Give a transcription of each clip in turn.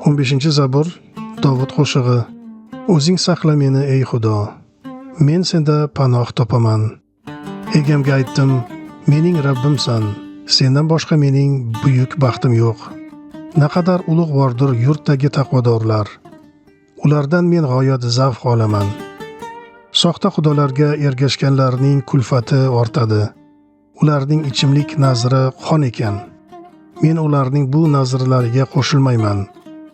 15-zabur Dovud qo'shig'i. O'zing saqla meni ey Xudo. Men senda panoh topaman. Egamga aytdim, mening Rabbimsan. Sendan boshqa mening buyuk baxtim yo'q. Naqadar ulug'vordir yurtdagi taqvodorlar. Ulardan men g'oyat zavq olaman. Soxta xudolarga ergashganlarning kulfati ortadi. Ularning ichimlik nazri qon ekan. Men ularning bu nazrlariga qo'shilmayman.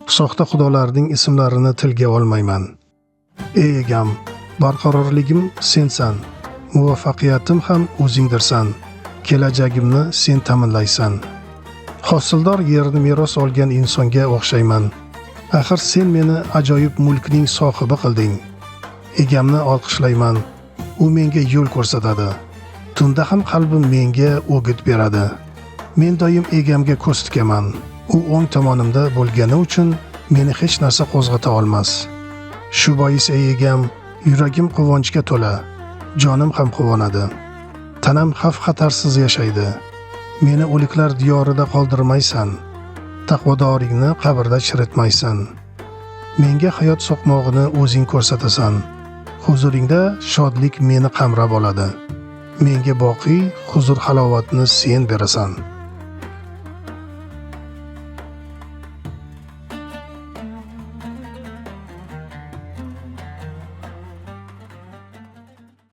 Soxta xudolarning ismlarini tilga olmayman. Ey egam, barqarorligim sensan. Muvaffaqiyatim ham o'zingdirsan. Kelajagimni sen ta'minlaysan. Hosildor yerni meros olgan insonga o'xshayman. Axir sen meni ajoyib mulkning sohibi qilding. Egamni olqishlayman. U menga yo'l ko'rsatadi. Tunda ham qalbim menga o'git beradi. Men doim egamga ko'z tikaman. U o'ng tomonimda bo'lgani uchun meni hech narsa qo'zg'ata olmas. Shu bois ey egam, yuragim quvonchga to'la, jonim ham quvonadi. Tanam xavf-xatarsiz yashaydi. Meni o'liklar diyorida qoldirmaysan. Taqvodoringni qabrda chiritmaysan. Menga hayot so'qmog'ini o'zing ko'rsatasan. Huzuringda shodlik meni qamrab oladi. Menga boqiy huzur halovatni sen berasan.